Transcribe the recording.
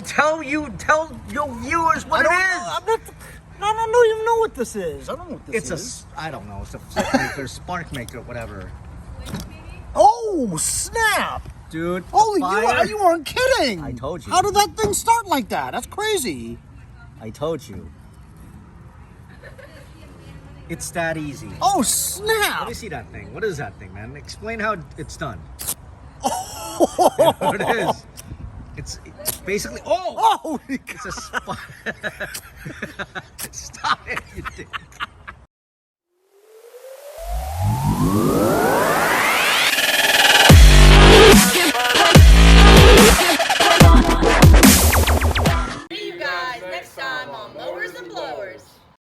tell your viewers what it is. I don't even know what this is. I don't know what this is. I don't know. It's a flip maker, spark maker, whatever. Oh, snap. Dude, Holy, you weren't kidding. I told you. How did that thing start like that? That's crazy. I told you. It's that easy. Oh, Let snap. me see that thing. What is that thing, man? Explain how it's done. Oh, What it is. It's basically... Oh, It's a spot. Stop it, you dick. See you guys next time on Mowers and Blowers.